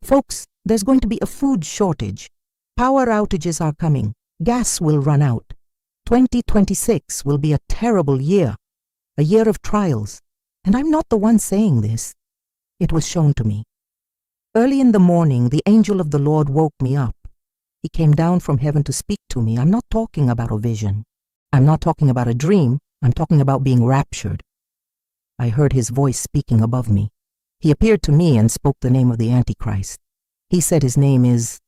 Folks, there's going to be a food shortage. Power outages are coming. Gas will run out. 2026 will be a terrible year, a year of trials. And I'm not the one saying this. It was shown to me. Early in the morning, the angel of the Lord woke me up. He came down from heaven to speak to me. I'm not talking about a vision. I'm not talking about a dream. I'm talking about being raptured. I heard his voice speaking above me. He appeared to me and spoke the name of the antichrist. He said his name is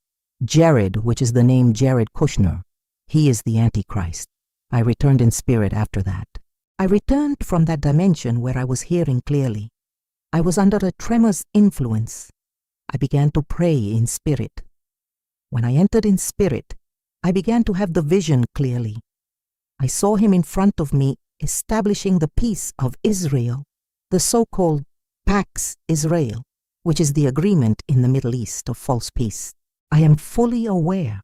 Jared, which is the name Jared Kushner. He is the antichrist. I returned in spirit after that. I returned from that dimension where I was hearing clearly. I was under a tremor's influence. I began to pray in spirit. When I entered in spirit, I began to have the vision clearly. I saw him in front of me establishing the peace of Israel, the so-called Pax Israel, which is the agreement in the Middle East of false peace. I am fully aware.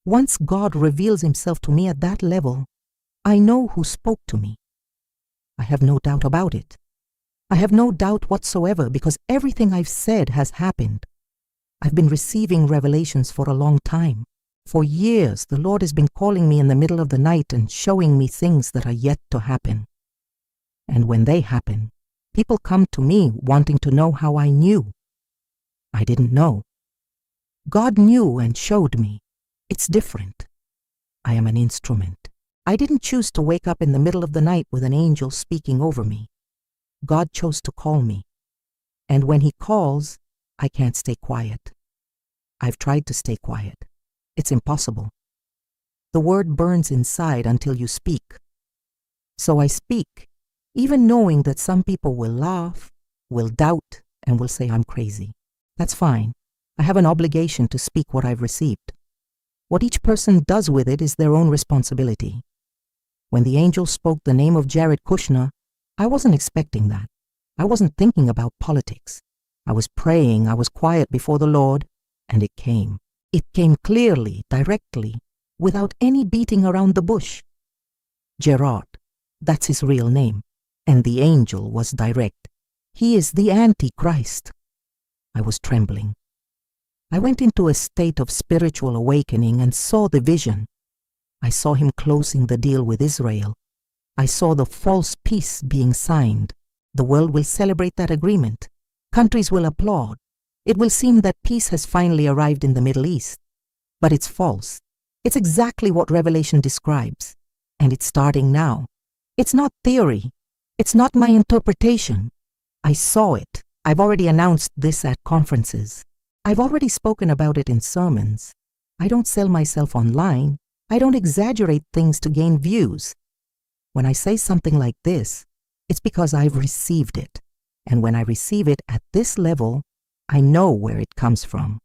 Once God reveals himself to me at that level, I know who spoke to me. I have no doubt about it. I have no doubt whatsoever because everything I've said has happened. I've been receiving revelations for a long time. For years, the Lord has been calling me in the middle of the night and showing me things that are yet to happen. And when they happen, people come to me wanting to know how I knew. I didn't know. God knew and showed me. It's different. I am an instrument. I didn't choose to wake up in the middle of the night with an angel speaking over me. God chose to call me. And when he calls, I can't stay quiet. I've tried to stay quiet. It's impossible. The word burns inside until you speak. So I speak, even knowing that some people will laugh, will doubt, and will say I'm crazy. That's fine. I have an obligation to speak what I've received. What each person does with it is their own responsibility. When the angel spoke the name of Jared Kushner, I wasn't expecting that. I wasn't thinking about politics. I was praying, I was quiet before the Lord, and it came. It came clearly, directly, without any beating around the bush. Gerard, that's his real name, and the angel was direct. He is the Antichrist. I was trembling. I went into a state of spiritual awakening and saw the vision. I saw him closing the deal with Israel. I saw the false peace being signed. The world will celebrate that agreement. Countries will applaud. It will seem that peace has finally arrived in the Middle East. But it's false. It's exactly what Revelation describes. And it's starting now. It's not theory. It's not my interpretation. I saw it. I've already announced this at conferences. I've already spoken about it in sermons. I don't sell myself online. I don't exaggerate things to gain views. When I say something like this, it's because I've received it. And when I receive it at this level, I know where it comes from.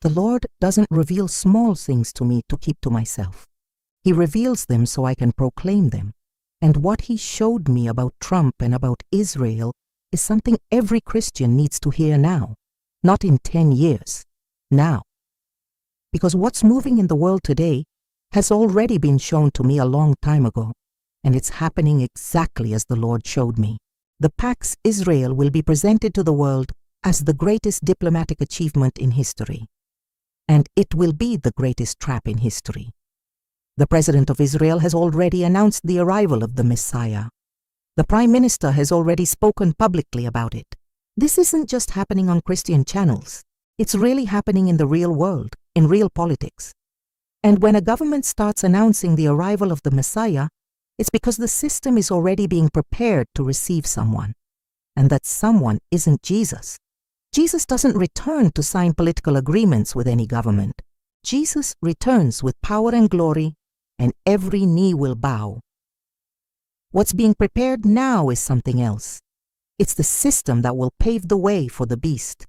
The Lord doesn't reveal small things to me to keep to myself. He reveals them so I can proclaim them. And what he showed me about Trump and about Israel is something every Christian needs to hear now, not in 10 years, now. Because what's moving in the world today has already been shown to me a long time ago, and it's happening exactly as the Lord showed me. The Pax Israel will be presented to the world as the greatest diplomatic achievement in history. And it will be the greatest trap in history. The President of Israel has already announced the arrival of the Messiah. The Prime Minister has already spoken publicly about it. This isn't just happening on Christian channels. It's really happening in the real world, in real politics. And when a government starts announcing the arrival of the Messiah, it's because the system is already being prepared to receive someone. And that someone isn't Jesus. Jesus doesn't return to sign political agreements with any government. Jesus returns with power and glory, and every knee will bow. What's being prepared now is something else. It's the system that will pave the way for the beast.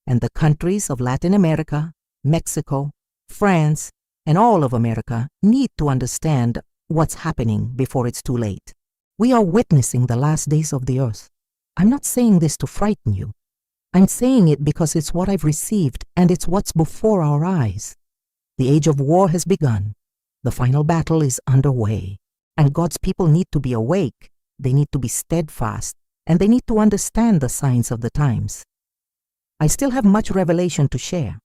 And the countries of Latin America, Mexico, France, and all of America need to understand what's happening before it's too late. We are witnessing the last days of the earth. I'm not saying this to frighten you. I'm saying it because it's what I've received and it's what's before our eyes. The age of war has begun. The final battle is underway. And God's people need to be awake. They need to be steadfast. And they need to understand the signs of the times. I still have much revelation to share.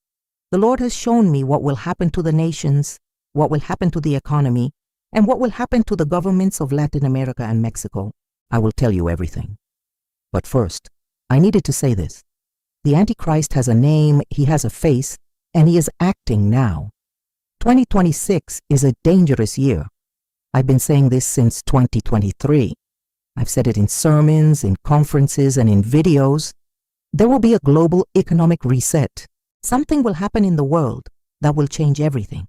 The Lord has shown me what will happen to the nations, what will happen to the economy, and what will happen to the governments of Latin America and Mexico. I will tell you everything. But first, I needed to say this. The Antichrist has a name, he has a face, and he is acting now. 2026 is a dangerous year. I've been saying this since 2023. I've said it in sermons, in conferences, and in videos. There will be a global economic reset. Something will happen in the world that will change everything.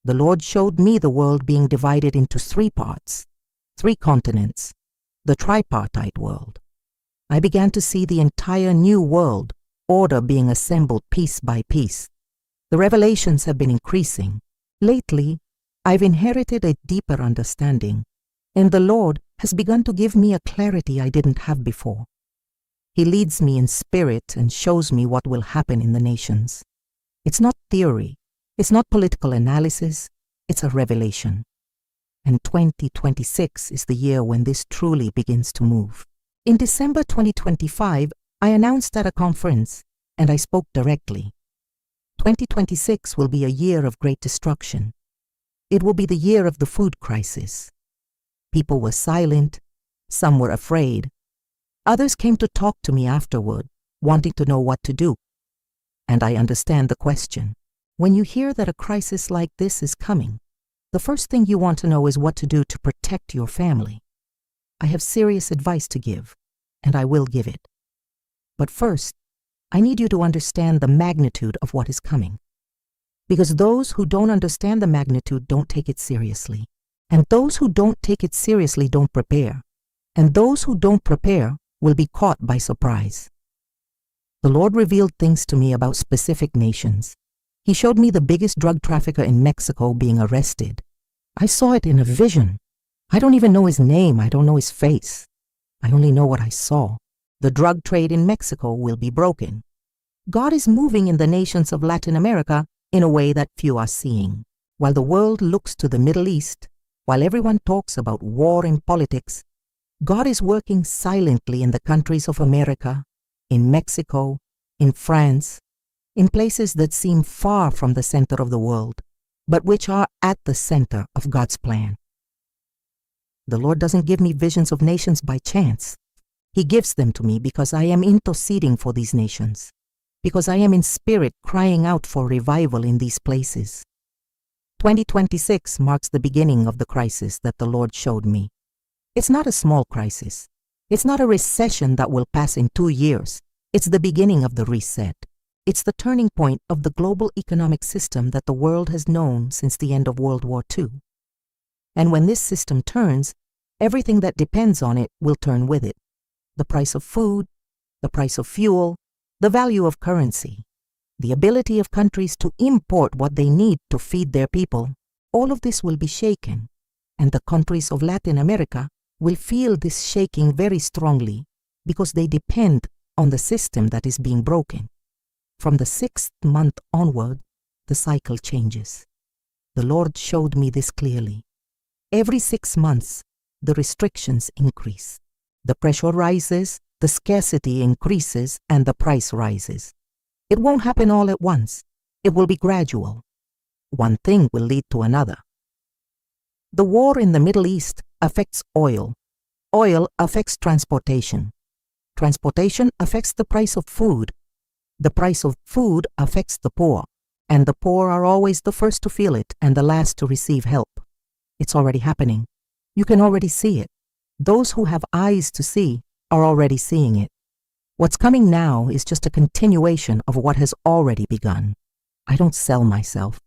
The Lord showed me the world being divided into 3 parts, 3 continents, the tripartite world. I began to see the entire new world order being assembled piece by piece. The revelations have been increasing. Lately, I've inherited a deeper understanding, and the Lord has begun to give me a clarity I didn't have before. He leads me in spirit and shows me what will happen in the nations. It's not theory, it's not political analysis, it's a revelation. And 2026 is the year when this truly begins to move. In December 2025, I announced at a conference, and I spoke directly. 2026 will be a year of great destruction. It will be the year of the food crisis. People were silent, some were afraid. Others came to talk to me afterward, wanting to know what to do. And I understand the question. When you hear that a crisis like this is coming, the first thing you want to know is what to do to protect your family. I have serious advice to give, and I will give it. But first, I need you to understand the magnitude of what is coming. Because those who don't understand the magnitude don't take it seriously. And those who don't take it seriously don't prepare. And those who don't prepare will be caught by surprise. The Lord revealed things to me about specific nations. He showed me the biggest drug trafficker in Mexico being arrested. I saw it in a vision. I don't even know his name. I don't know his face. I only know what I saw. The drug trade in Mexico will be broken. God is moving in the nations of Latin America in a way that few are seeing. While the world looks to the Middle East, while everyone talks about war and politics, God is working silently in the countries of America, in Mexico, in France, in places that seem far from the center of the world, but which are at the center of God's plan. The Lord doesn't give me visions of nations by chance. He gives them to me because I am interceding for these nations, because I am in spirit crying out for revival in these places. 2026 marks the beginning of the crisis that the Lord showed me. It's not a small crisis. It's not a recession that will pass in 2 years. It's the beginning of the reset. It's the turning point of the global economic system that the world has known since the end of World War II. And when this system turns, everything that depends on it will turn with it. The price of food, the price of fuel, the value of currency, the ability of countries to import what they need to feed their people, all of this will be shaken, and the countries of Latin America will feel this shaking very strongly because they depend on the system that is being broken. From the 6th month onward, the cycle changes. The Lord showed me this clearly. Every 6 months, the restrictions increase. The pressure rises, the scarcity increases, and the price rises. It won't happen all at once. It will be gradual. One thing will lead to another. The war in the Middle East affects oil. Oil affects transportation. Transportation affects the price of food. The price of food affects the poor, and the poor are always the first to feel it and the last to receive help. It's already happening. You can already see it. Those who have eyes to see are already seeing it. What's coming now is just a continuation of what has already begun. I don't sell myself.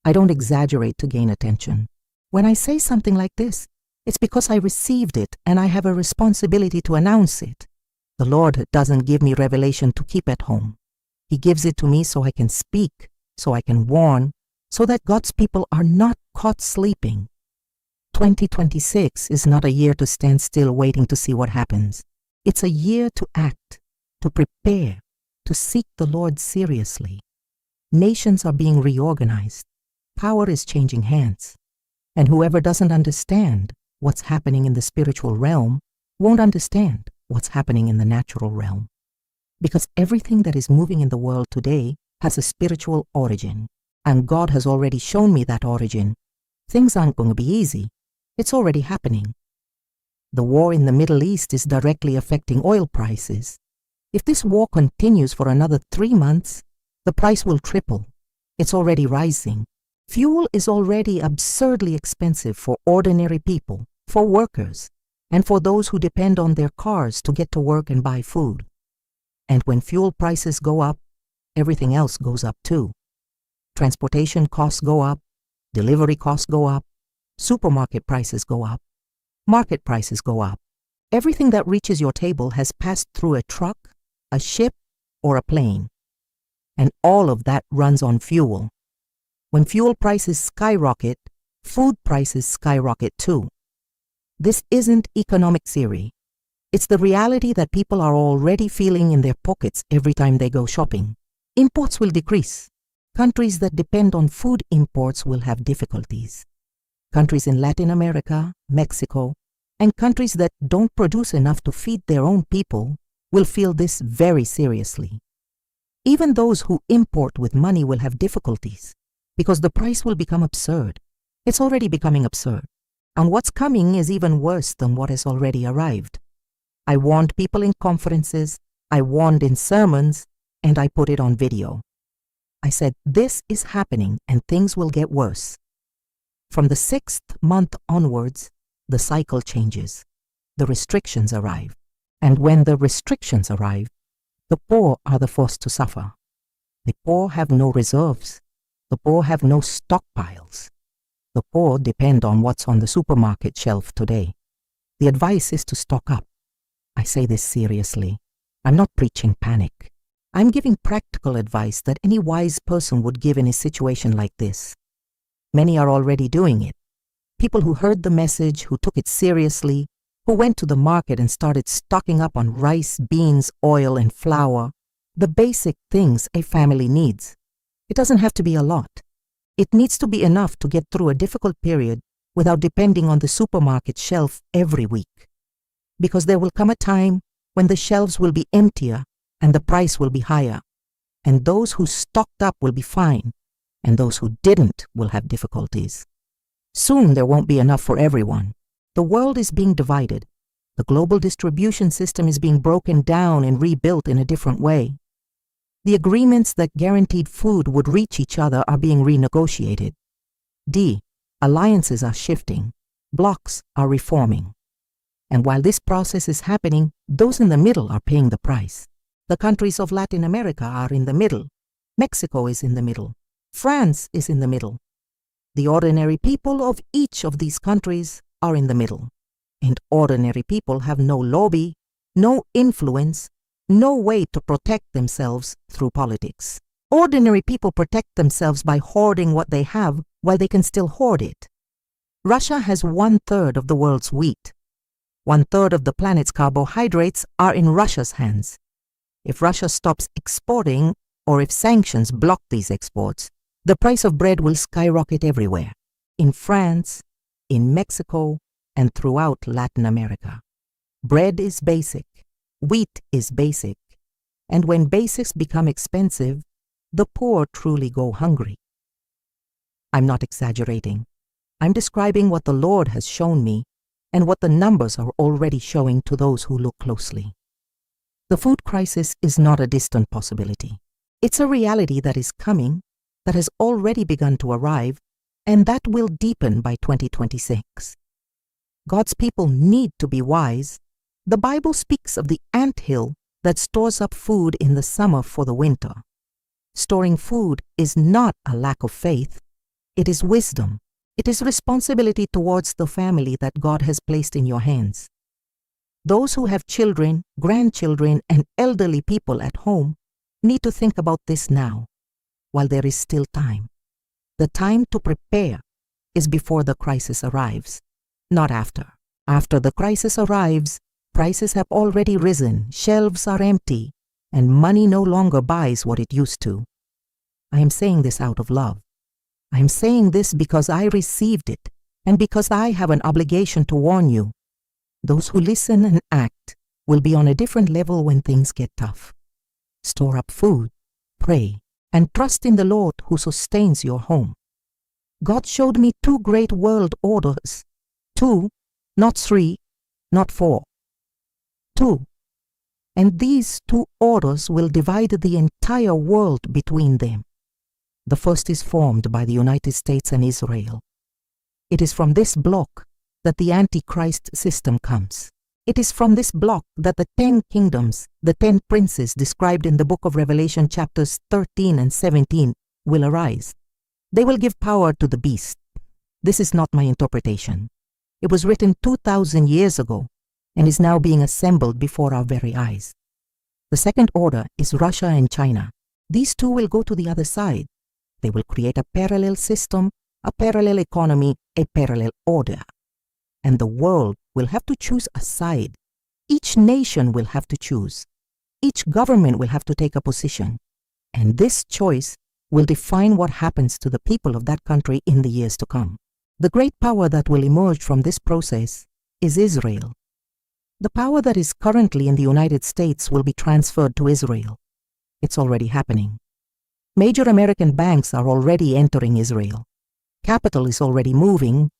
I don't exaggerate to gain attention. When I say something like this, it's because I received it and I have a responsibility to announce it. The Lord doesn't give me revelation to keep at home. He gives it to me so I can speak, so I can warn, so that God's people are not caught sleeping. 2026 is not a year to stand still waiting to see what happens. It's a year to act, to prepare, to seek the Lord seriously. Nations are being reorganized. Power is changing hands. And whoever doesn't understand what's happening in the spiritual realm won't understand what's happening in the natural realm. Because everything that is moving in the world today has a spiritual origin. And God has already shown me that origin. Things aren't going to be easy. It's already happening. The war in the Middle East is directly affecting oil prices. If this war continues for another 3 months, the price will triple. It's already rising. Fuel is already absurdly expensive for ordinary people, for workers, and for those who depend on their cars to get to work and buy food. And when fuel prices go up, everything else goes up too. Transportation costs go up, delivery costs go up, supermarket prices go up, market prices go up. Everything that reaches your table has passed through a truck, a ship, or a plane. And all of that runs on fuel. When fuel prices skyrocket, food prices skyrocket too. This isn't economic theory. It's the reality that people are already feeling in their pockets every time they go shopping. Imports will decrease. Countries that depend on food imports will have difficulties. Countries in Latin America, Mexico, and countries that don't produce enough to feed their own people will feel this very seriously. Even those who import with money will have difficulties because the price will become absurd. It's already becoming absurd. And what's coming is even worse than what has already arrived. I warned people in conferences, I warned in sermons, and I put it on video. I said, this is happening and things will get worse. From the 6th month onwards, the cycle changes. The restrictions arrive. And when the restrictions arrive, the poor are the first to suffer. The poor have no reserves. The poor have no stockpiles. The poor depend on what's on the supermarket shelf today. The advice is to stock up. I say this seriously. I'm not preaching panic. I'm giving practical advice that any wise person would give in a situation like this. Many are already doing it. People who heard the message, who took it seriously, who went to the market and started stocking up on rice, beans, oil, and flour, the basic things a family needs. It doesn't have to be a lot. It needs to be enough to get through a difficult period without depending on the supermarket shelf every week. Because there will come a time when the shelves will be emptier and the price will be higher, and those who stocked up will be fine, and those who didn't will have difficulties. Soon there won't be enough for everyone. The world is being divided. The global distribution system is being broken down and rebuilt in a different way. The agreements that guaranteed food would reach each other are being renegotiated. Alliances are shifting. Blocs are reforming. And while this process is happening, those in the middle are paying the price. The countries of Latin America are in the middle. Mexico is in the middle. France is in the middle. The ordinary people of each of these countries are in the middle. And ordinary people have no lobby, no influence, no way to protect themselves through politics. Ordinary people protect themselves by hoarding what they have while they can still hoard it. Russia has 1/3 of the world's wheat. 1/3 of the planet's carbohydrates are in Russia's hands. If Russia stops exporting, or if sanctions block these exports, the price of bread will skyrocket everywhere. In France, in Mexico, and throughout Latin America. Bread is basic. Wheat is basic. And when basics become expensive, the poor truly go hungry. I'm not exaggerating. I'm describing what the Lord has shown me and what the numbers are already showing to those who look closely. The food crisis is not a distant possibility. It's a reality that is coming, that has already begun to arrive, and that will deepen by 2026. God's people need to be wise. The Bible speaks of the anthill that stores up food in the summer for the winter. Storing food is not a lack of faith. It is wisdom. It is responsibility towards the family that God has placed in your hands. Those who have children, grandchildren, and elderly people at home need to think about this now, while there is still time. The time to prepare is before the crisis arrives, not after. After the crisis arrives, prices have already risen, shelves are empty, and money no longer buys what it used to. I am saying this out of love. I am saying this because I received it, and because I have an obligation to warn you. Those who listen and act will be on a different level when things get tough. Store up food, pray, and trust in the Lord who sustains your home. God showed me 2 great world orders. 2, not 3, not 4. 2. And these 2 orders will divide the entire world between them. The first is formed by the United States and Israel. It is from this bloc that the antichrist system comes. It is from this bloc that the 10 kingdoms, the 10 princes described in the book of Revelation chapters 13 and 17 will arise. They will give power to the beast. This is not my interpretation. It was written 2,000 years ago and is now being assembled before our very eyes. The second order is Russia and China. These 2 will go to the other side. They will create a parallel system, a parallel economy, a parallel order. And the world will have to choose a side. Each nation will have to choose. Each government will have to take a position. And this choice will define what happens to the people of that country in the years to come. The great power that will emerge from this process is Israel. The power that is currently in the United States will be transferred to Israel. It's already happening. Major American banks are already entering Israel. Capital is already moving.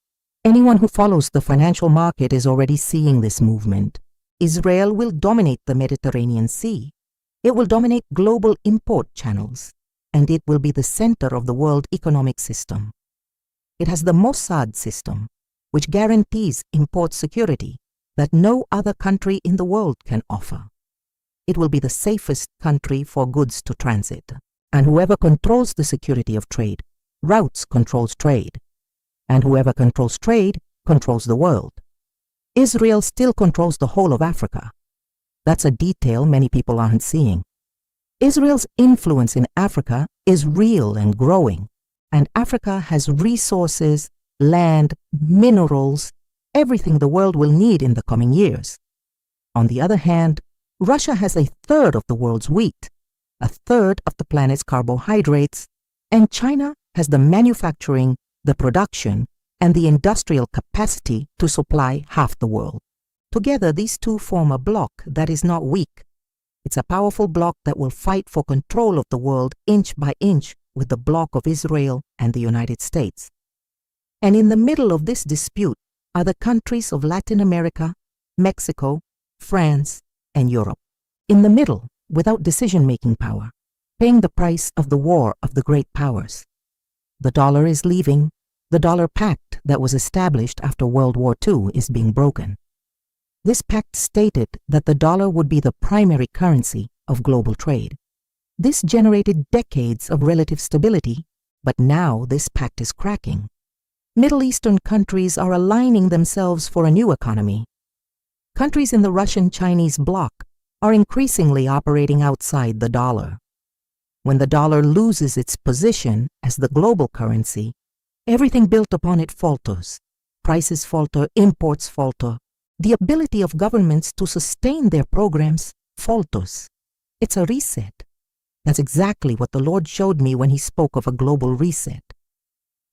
Anyone who follows the financial market is already seeing this movement. Israel will dominate the Mediterranean Sea. It will dominate global import channels, and it will be the center of the world economic system. It has the Mossad system, which guarantees import security that no other country in the world can offer. It will be the safest country for goods to transit, and whoever controls the security of trade routes controls trade, and whoever controls trade controls the world. Israel still controls the whole of Africa. That's a detail many people aren't seeing. Israel's influence in Africa is real and growing, and Africa has resources, land, minerals, everything the world will need in the coming years. On the other hand, Russia has 1/3 of the world's wheat, 1/3 of the planet's carbohydrates, and China has the manufacturing, the production, and the industrial capacity to supply half the world. Together, these 2 form a bloc that is not weak. It's a powerful bloc that will fight for control of the world inch by inch with the bloc of Israel and the United States. And in the middle of this dispute are the countries of Latin America, Mexico, France, and Europe. In the middle, without decision-making power, paying the price of the war of the great powers. The dollar is leaving. The dollar pact that was established after World War II is being broken. This pact stated that the dollar would be the primary currency of global trade. This generated decades of relative stability, but now this pact is cracking. Middle Eastern countries are aligning themselves for a new economy. Countries in the Russian-Chinese bloc are increasingly operating outside the dollar. When the dollar loses its position as the global currency, everything built upon it falters. Prices falter, imports falter. The ability of governments to sustain their programs falters. It's a reset. That's exactly what the Lord showed me when He spoke of a global reset.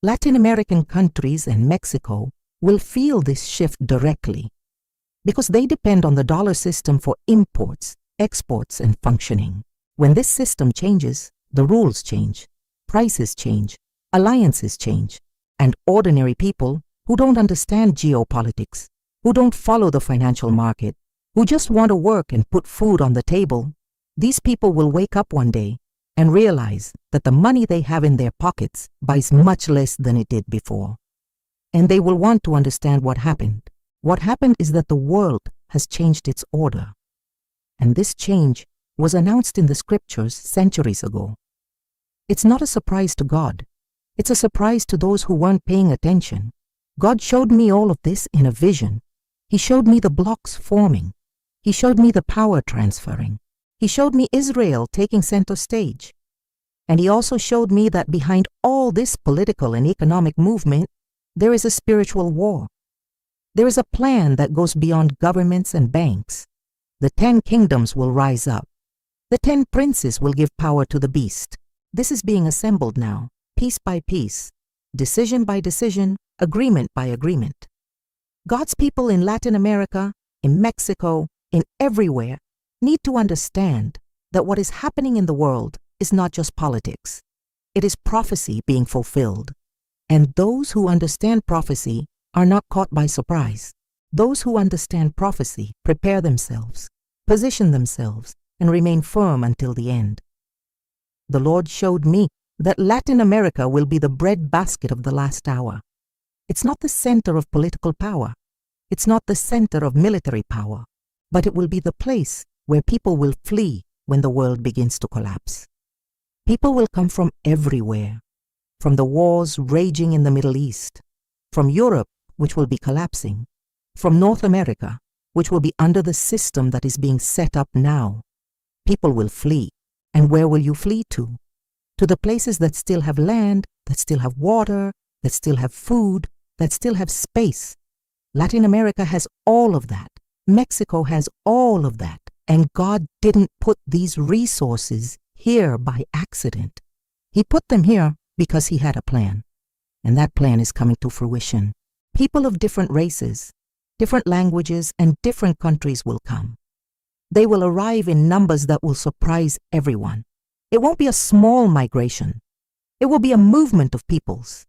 Latin American countries and Mexico will feel this shift directly because they depend on the dollar system for imports, exports, and functioning. When this system changes, the rules change, prices change, alliances change, and ordinary people who don't understand geopolitics, who don't follow the financial market, who just want to work and put food on the table, these people will wake up one day and realize that the money they have in their pockets buys much less than it did before. And they will want to understand what happened. What happened is that the world has changed its order. And this change was announced in the scriptures centuries ago. It's not a surprise to God. It's a surprise to those who weren't paying attention. God showed me all of this in a vision. He showed me the blocks forming. He showed me the power transferring. He showed me Israel taking center stage. And He also showed me that behind all this political and economic movement, there is a spiritual war. There is a plan that goes beyond governments and banks. The 10 kingdoms will rise up. The 10 princes will give power to the beast. This is being assembled now, piece by piece, decision by decision, agreement by agreement. God's people in Latin America, in Mexico, in everywhere, need to understand that what is happening in the world is not just politics. It is prophecy being fulfilled. And those who understand prophecy are not caught by surprise. Those who understand prophecy prepare themselves, position themselves, and remain firm until the end. The Lord showed me that Latin America will be the breadbasket of the last hour. It's not the center of political power. It's not the center of military power, but it will be the place where people will flee when the world begins to collapse. People will come from everywhere, from the wars raging in the Middle East, from Europe, which will be collapsing, from North America, which will be under the system that is being set up now. People will flee. And where will you flee to? To the places that still have land, that still have water, that still have food, that still have space. Latin America has all of that. Mexico has all of that. And God didn't put these resources here by accident. He put them here because He had a plan. And that plan is coming to fruition. People of different races, different languages, and different countries will come. They will arrive in numbers that will surprise everyone. It won't be a small migration. It will be a movement of peoples.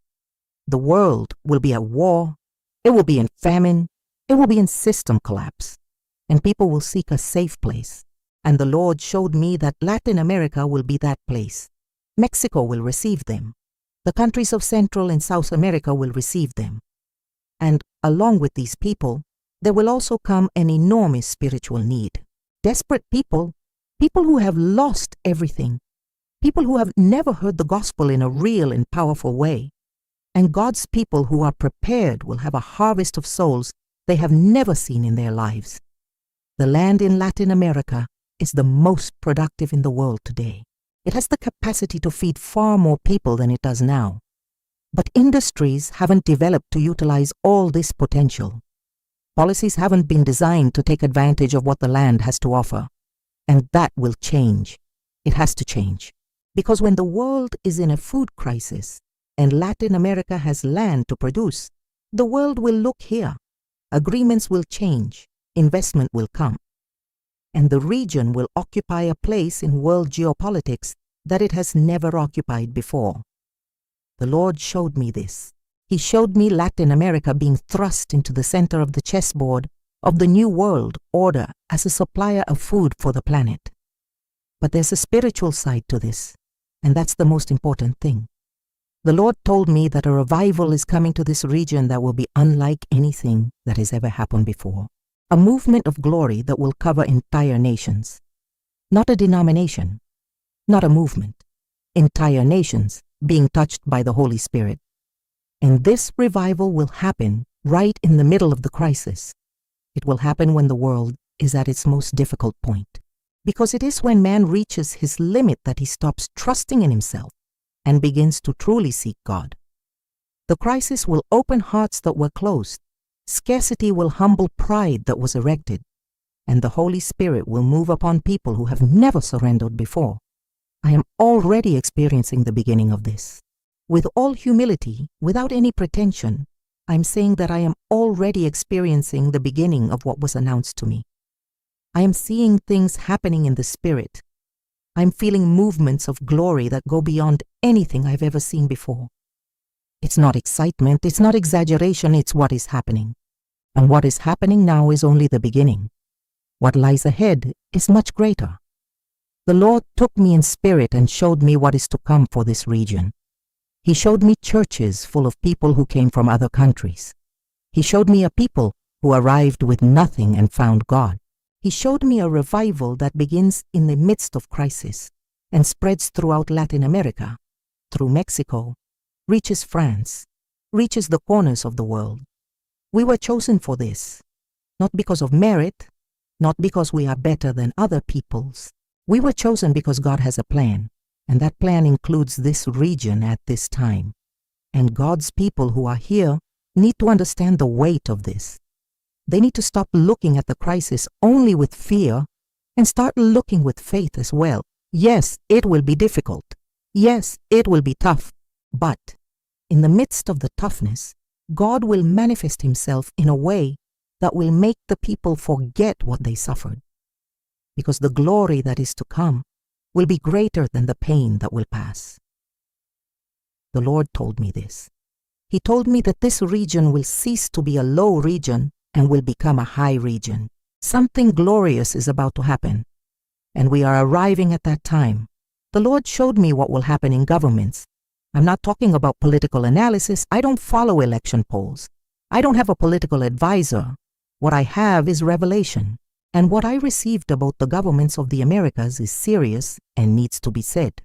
The world will be at war. It will be in famine. It will be in system collapse. And people will seek a safe place. And the Lord showed me that Latin America will be that place. Mexico will receive them. The countries of Central and South America will receive them. And along with these people, there will also come an enormous spiritual need. Desperate people, people who have lost everything, people who have never heard the gospel in a real and powerful way. And God's people who are prepared will have a harvest of souls they have never seen in their lives. The land in Latin America is the most productive in the world today. It has the capacity to feed far more people than it does now. But industries haven't developed to utilize all this potential. Policies haven't been designed to take advantage of what the land has to offer. And that will change. It has to change. Because when the world is in a food crisis and Latin America has land to produce, the world will look here. Agreements will change. Investment will come. And the region will occupy a place in world geopolitics that it has never occupied before. The Lord showed me this. He showed me Latin America being thrust into the center of the chessboard of the New World Order as a supplier of food for the planet. But there's a spiritual side to this, and that's the most important thing. The Lord told me that a revival is coming to this region that will be unlike anything that has ever happened before. A movement of glory that will cover entire nations. Not a denomination, not a movement. Entire nations being touched by the Holy Spirit. And this revival will happen right in the middle of the crisis. It will happen when the world is at its most difficult point. Because it is when man reaches his limit that he stops trusting in himself and begins to truly seek God. The crisis will open hearts that were closed. Scarcity will humble pride that was erected. And the Holy Spirit will move upon people who have never surrendered before. I am already experiencing the beginning of this. With all humility, without any pretension, I'm saying that I am already experiencing the beginning of what was announced to me. I am seeing things happening in the Spirit. I'm feeling movements of glory that go beyond anything I've ever seen before. It's not excitement, it's not exaggeration, it's what is happening. And what is happening now is only the beginning. What lies ahead is much greater. The Lord took me in spirit and showed me what is to come for this region. He showed me churches full of people who came from other countries. He showed me a people who arrived with nothing and found God. He showed me a revival that begins in the midst of crisis and spreads throughout Latin America, through Mexico, reaches France, reaches the corners of the world. We were chosen for this, not because of merit, not because we are better than other peoples. We were chosen because God has a plan, and that plan includes this region at this time. And God's people who are here need to understand the weight of this. They need to stop looking at the crisis only with fear and start looking with faith as well. Yes, it will be difficult. Yes, it will be tough. But in the midst of the toughness, God will manifest himself in a way that will make the people forget what they suffered. Because the glory that is to come will be greater than the pain that will pass. The Lord told me this. He told me that this region will cease to be a low region and will become a high region. Something glorious is about to happen, and we are arriving at that time. The Lord showed me what will happen in governments. I'm not talking about political analysis. I don't follow election polls. I don't have a political advisor. What I have is revelation. And what I received about the governments of the Americas is serious and needs to be said.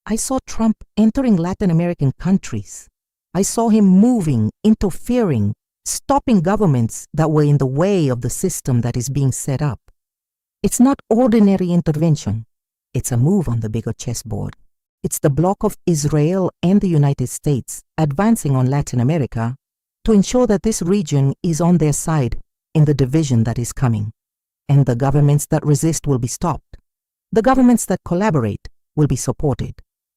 I saw Trump entering Latin American countries. I saw him moving, interfering, stopping governments that were in the way of the system that is being set up. It's not ordinary intervention. It's a move on the bigger chessboard. It's the bloc of Israel and the United States advancing on Latin America to ensure that this region is on their side in the division that is coming. And the governments that resist will be stopped. The governments that collaborate will be supported.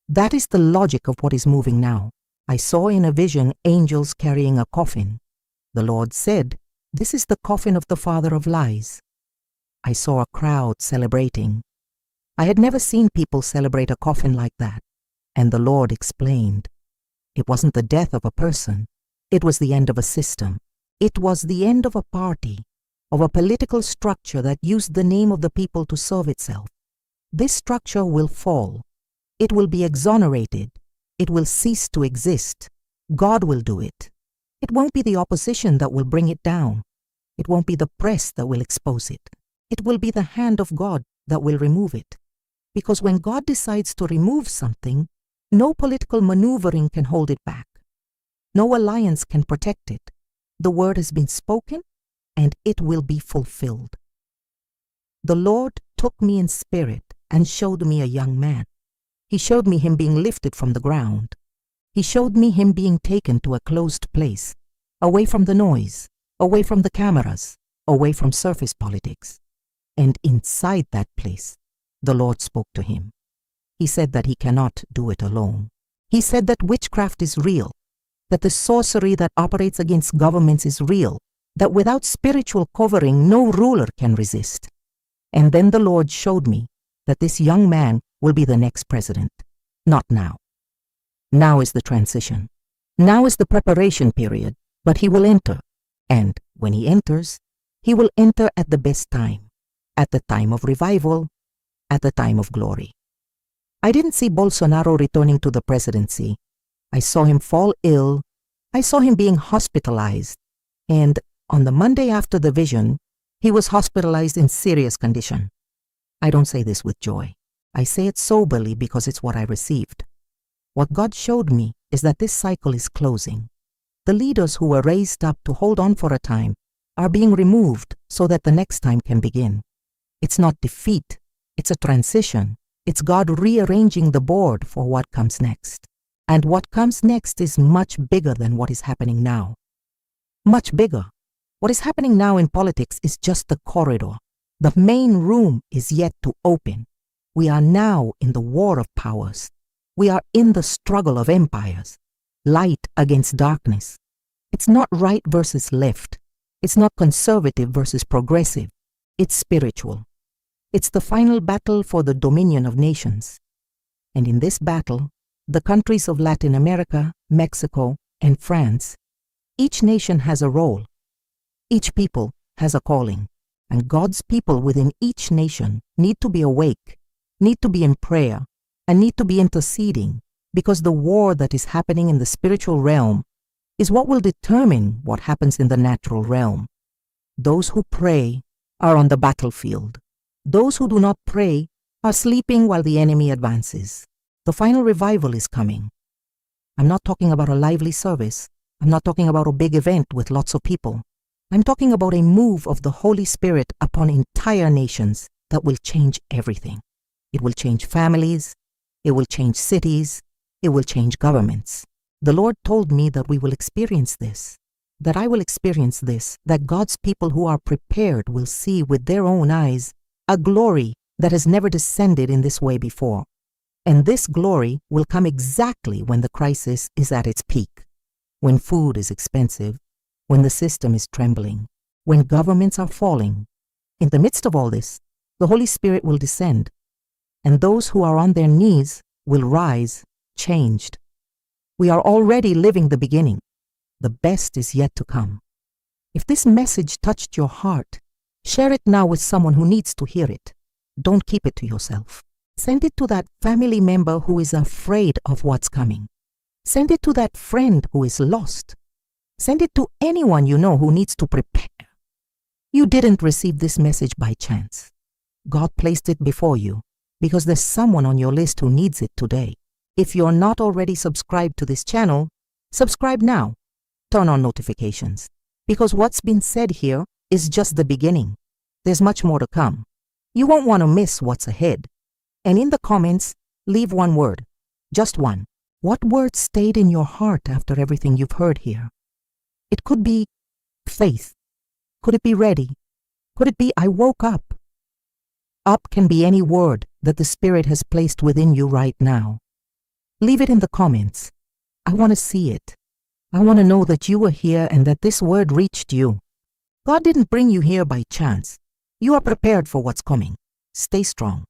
That is the logic of what is moving now. I saw in a vision angels carrying a coffin. The Lord said, "This is the coffin of the father of lies." I saw a crowd celebrating. I had never seen people celebrate a coffin like that. And the Lord explained, it wasn't the death of a person. It was the end of a system. It was the end of a party, of a political structure that used the name of the people to serve itself. This structure will fall. It will be exonerated. It will cease to exist. God will do it. It won't be the opposition that will bring it down. It won't be the press that will expose it. It will be the hand of God that will remove it. Because when God decides to remove something, no political maneuvering can hold it back. No alliance can protect it. The word has been spoken, and it will be fulfilled. The Lord took me in spirit and showed me a young man. He showed me him being lifted from the ground. He showed me him being taken to a closed place, away from the noise, away from the cameras, away from surface politics. And inside that place, the Lord spoke to him. He said that he cannot do it alone. He said that witchcraft is real, that the sorcery that operates against governments is real, that without spiritual covering, no ruler can resist. And then the Lord showed me that this young man will be the next president. Not now. Now is the transition. Now is the preparation period, but he will enter. And when he enters, he will enter at the best time, at the time of revival, at the time of glory. I didn't see Bolsonaro returning to the presidency. I saw him fall ill. I saw him being hospitalized. And on the Monday after the vision, he was hospitalized in serious condition. I don't say this with joy. I say it soberly because it's what I received. What God showed me is that this cycle is closing. The leaders who were raised up to hold on for a time are being removed so that the next time can begin. It's not defeat. It's a transition. It's God rearranging the board for what comes next. And what comes next is much bigger than what is happening now. Much bigger. What is happening now in politics is just the corridor. The main room is yet to open. We are now in the war of powers. We are in the struggle of empires. Light against darkness. It's not right versus left. It's not conservative versus progressive. It's spiritual. It's the final battle for the dominion of nations. And in this battle, the countries of Latin America, Mexico, and France, each nation has a role. Each people has a calling. And God's people within each nation need to be awake, need to be in prayer, and need to be interceding, because the war that is happening in the spiritual realm is what will determine what happens in the natural realm. Those who pray are on the battlefield. Those who do not pray are sleeping while the enemy advances. The final revival is coming. I'm not talking about a lively service. I'm not talking about a big event with lots of people. I'm talking about a move of the Holy Spirit upon entire nations that will change everything. It will change families. It will change cities. It will change governments. The Lord told me that we will experience this, that I will experience this, that God's people who are prepared will see with their own eyes a glory that has never descended in this way before. And this glory will come exactly when the crisis is at its peak, when food is expensive, when the system is trembling, when governments are falling. In the midst of all this, the Holy Spirit will descend. and those who are on their knees will rise changed. We are already living the beginning. The best is yet to come. If this message touched your heart, share it now with someone who needs to hear it. Don't keep it to yourself. Send it to that family member who is afraid of what's coming. Send it to that friend who is lost. Send it to anyone you know who needs to prepare. You didn't receive this message by chance. God placed it before you because there's someone on your list who needs it today. If you're not already subscribed to this channel, subscribe now. Turn on notifications, because what's been said here is just the beginning. There's much more to come. You won't want to miss what's ahead. And in the comments, leave one word, just one. What word stayed in your heart after everything you've heard here? It could be faith. Could it be ready? Could it be I woke up? Up can be any word that the Spirit has placed within you right now. Leave it in the comments. I want to see it. I want to know that you were here and that this word reached you. God didn't bring you here by chance. You are prepared for what's coming. Stay strong.